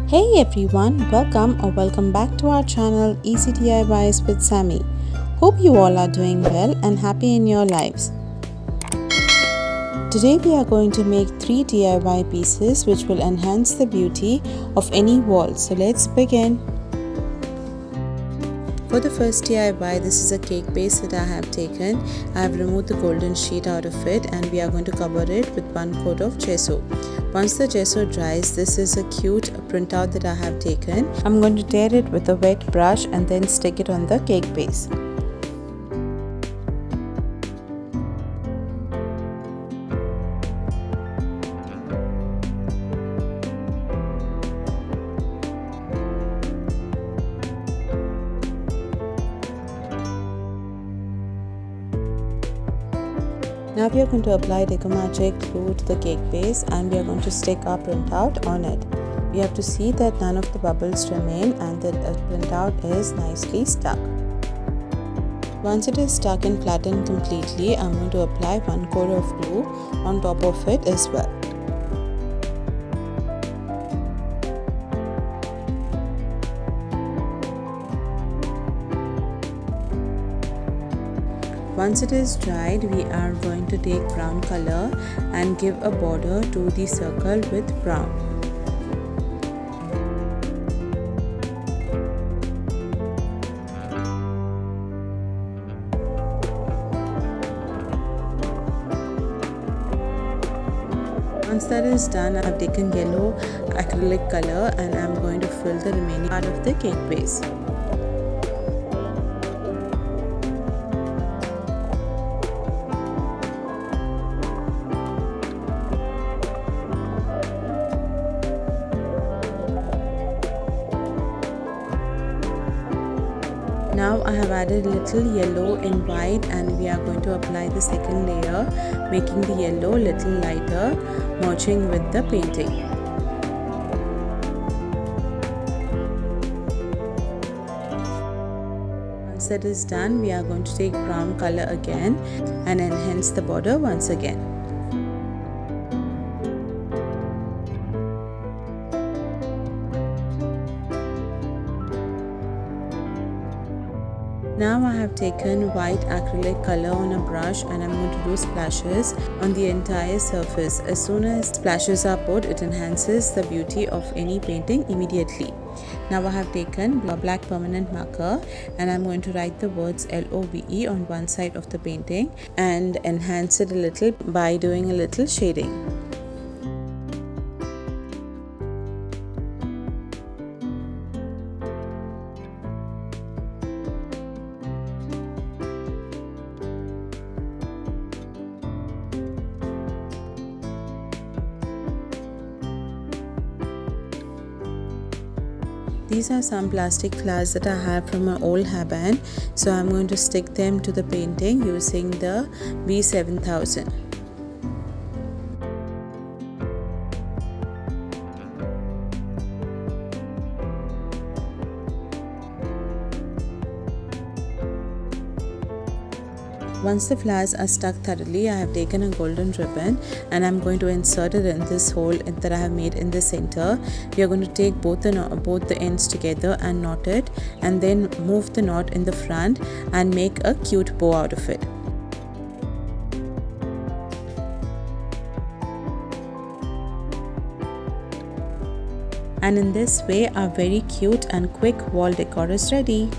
Hey everyone, welcome back to our channel Easy DIYs with Sammy. Hope you all are doing well and happy in your lives. Today we are going to make 3 DIY pieces which will enhance the beauty of any wall. So let's begin. For the first DIY, this is a cake base that I have taken. I have removed the golden sheet out of it and we are going to cover it with one coat of gesso. Once the gesso dries, this is a cute printout that I have taken. I'm going to tear it with a wet brush and then stick it on the cake base. Now we are going to apply Decor Magic glue to the cake base and we are going to stick our printout on it. We have to see that none of the bubbles remain and that the printout is nicely stuck. Once it is stuck and flattened completely, I'm going to apply one coat of glue on top of it as well. Once it is dried, we are going to take brown color and give a border to the circle with brown. Once that is done, I have taken yellow acrylic color and I am going to fill the remaining part of the cake base. Now I have added a little yellow in white and we are going to apply the second layer, making the yellow little lighter, merging with the painting. Once that is done, we are going to take brown color again and enhance the border once again. Now I have taken white acrylic color on a brush and I'm going to do splashes on the entire surface. As soon as splashes are put, it enhances the beauty of any painting immediately. Now I have taken a black permanent marker and I'm going to write the words LOVE on one side of the painting and enhance it a little by doing a little shading. These are some plastic flowers that I have from my old hairband, so I'm going to stick them to the painting using the B7000. Once the flowers are stuck thoroughly, I have taken a golden ribbon and I'm going to insert it in this hole that I have made in the center. We are going to take both the ends together and knot it and then move the knot in the front and make a cute bow out of it. And in this way, our very cute and quick wall decor is ready.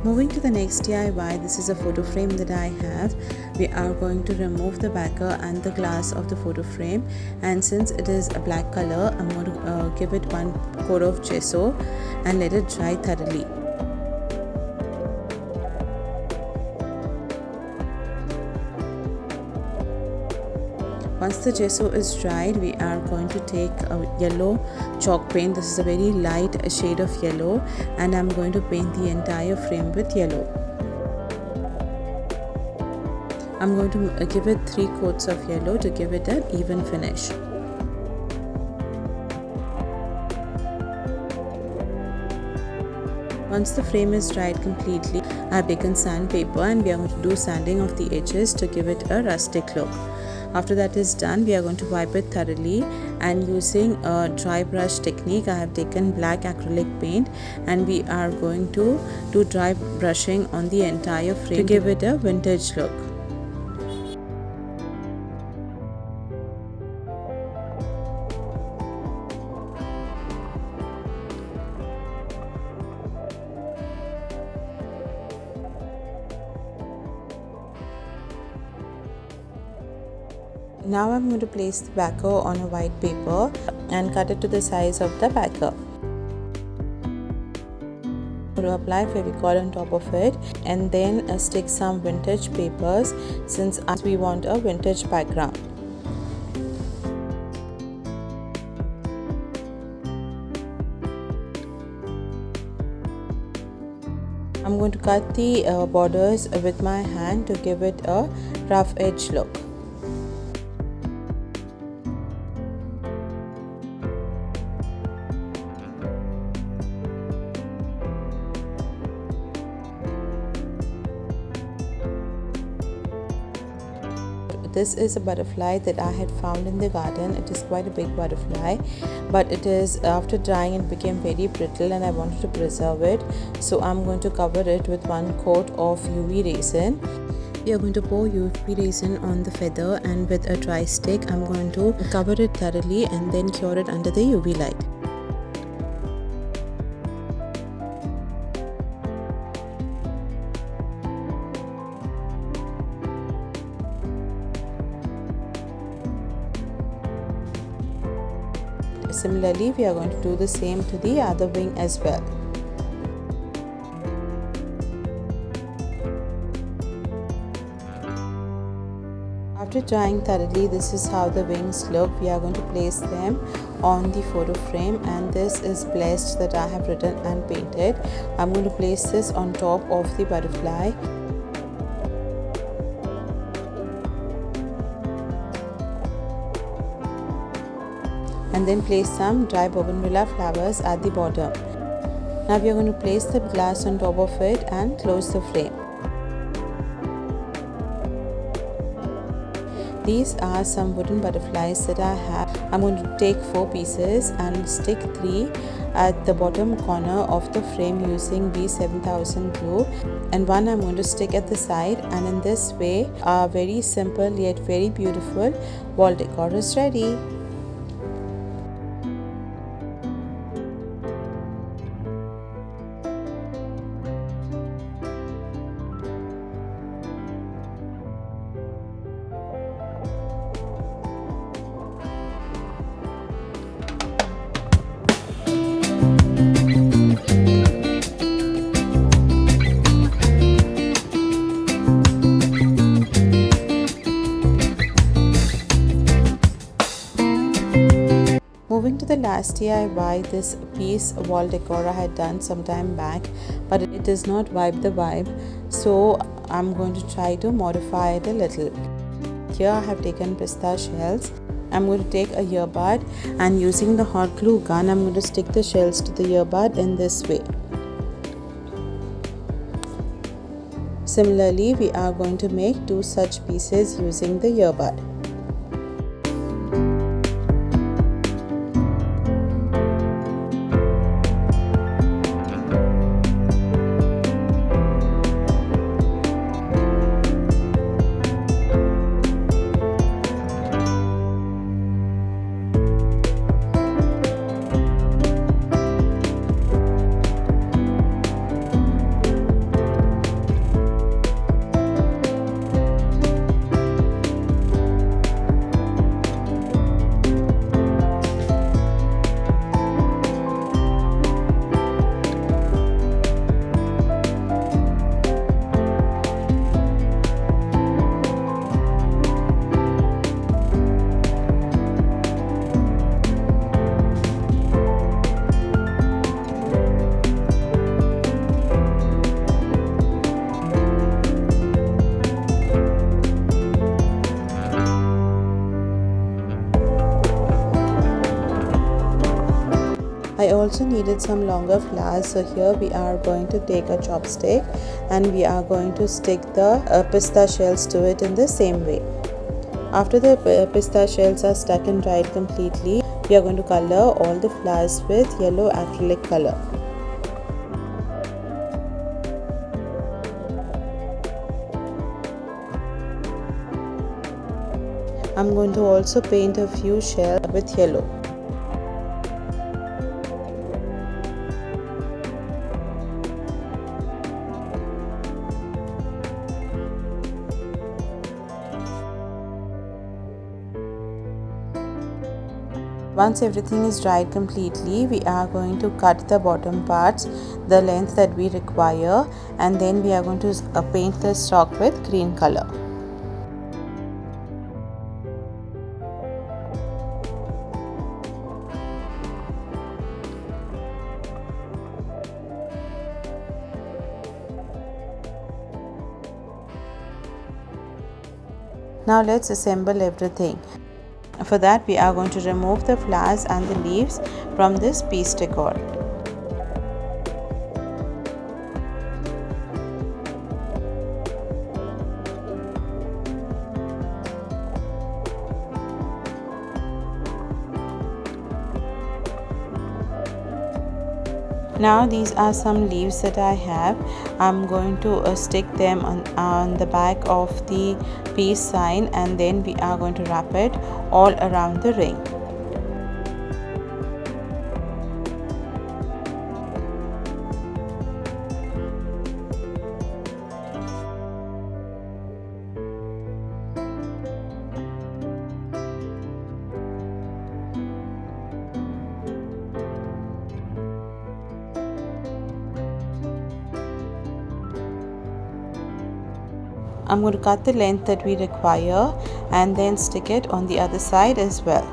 Moving to the next DIY, this is a photo frame that I have. We are going to remove the backer and the glass of the photo frame, and since it is a black color, I'm going to give it one coat of gesso and let it dry thoroughly. Once the gesso is dried, we are going to take a yellow chalk paint. This is a very light shade of yellow and I'm going to paint the entire frame with yellow. I'm going to give it 3 coats of yellow to give it an even finish. Once the frame is dried completely, I have taken sandpaper and we are going to do sanding of the edges to give it a rustic look. After that is done, we are going to wipe it thoroughly, and using a dry brush technique, I have taken black acrylic paint and we are going to do dry brushing on the entire frame to give it a vintage look. Now I'm going to place the backer on a white paper and cut it to the size of the backer. I'm going to apply Fevicol on top of it and then stick some vintage papers, since we want a vintage background. I'm going to cut the borders with my hand to give it a rough edge look. This is a butterfly that I had found in the garden. It is quite a big butterfly, but it is, after drying, it became very brittle and I wanted to preserve it. So I'm going to cover it with one coat of UV resin. We are going to pour UV resin on the feather, and with a dry stick I'm going to cover it thoroughly and then cure it under the UV light. Similarly, we are going to do the same to the other wing as well. After drying thoroughly, this is how the wings look. We are going to place them on the photo frame, and this is blessed that I have written and painted. I'm going to place this on top of the butterfly. And then place some dry bougainvillea flowers at the bottom. Now we are going to place the glass on top of it and close the frame. These are some wooden butterflies that I have. I'm going to take 4 pieces and stick 3 at the bottom corner of the frame using B7000 glue, and 1 I'm going to stick at the side, and in this way a very simple yet very beautiful wall decor is ready. Moving to the last DIY, this piece wall decor I had done some time back, but it does not vibe the vibe, so I'm going to try to modify it a little. Here I have taken pista shells. I'm going to take a earbud, and using the hot glue gun I'm going to stick the shells to the earbud in this way. Similarly, we are going to make 2 such pieces using the earbud. also needed some longer flowers, so here we are going to take a chopstick and we are going to stick the pista shells to it in the same way. After the pista shells are stuck and dried completely, we are going to color all the flowers with yellow acrylic color. I'm going to also paint a few shells with yellow. Once everything is dried completely, we are going to cut the bottom parts the length that we require, and then we are going to paint the stalk with green color. Now let's assemble everything. For that, we are going to remove the flowers and the leaves from this piece decor. Now these are some leaves that I have. I'm going to stick them on the back of the peace sign, and then we are going to wrap it all around the ring. I'm going to cut the length that we require and then stick it on the other side as well.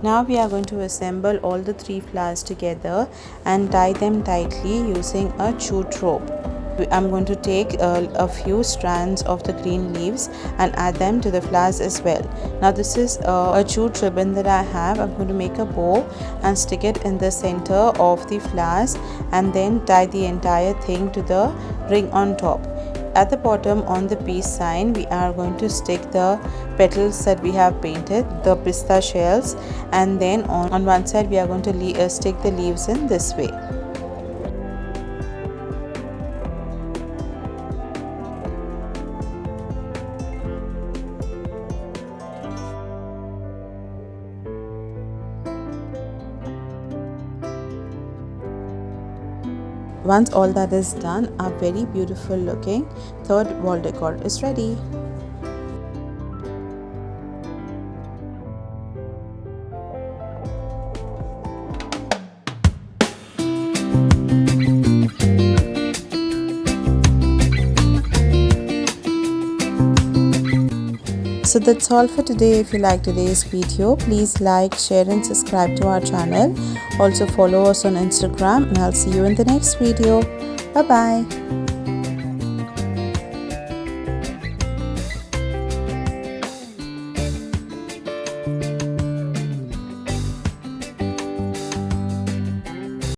Now we are going to assemble all the 3 flowers together and tie them tightly using a jute rope. I'm going to take a few strands of the green leaves and add them to the flowers as well. Now this is a jute ribbon that I have. I'm going to make a bow and stick it in the center of the flowers and then tie the entire thing to the ring on top. At the bottom on the peace sign, we are going to stick the petals that we have painted, the pista shells, and then on one side we are going to stick the leaves in this way. Once all that is done, our very beautiful looking third wall decor is ready. So that's all for today. If you like today's video, please like, share and subscribe to our channel. Also follow us on Instagram, and I'll see you in the next video. Bye bye.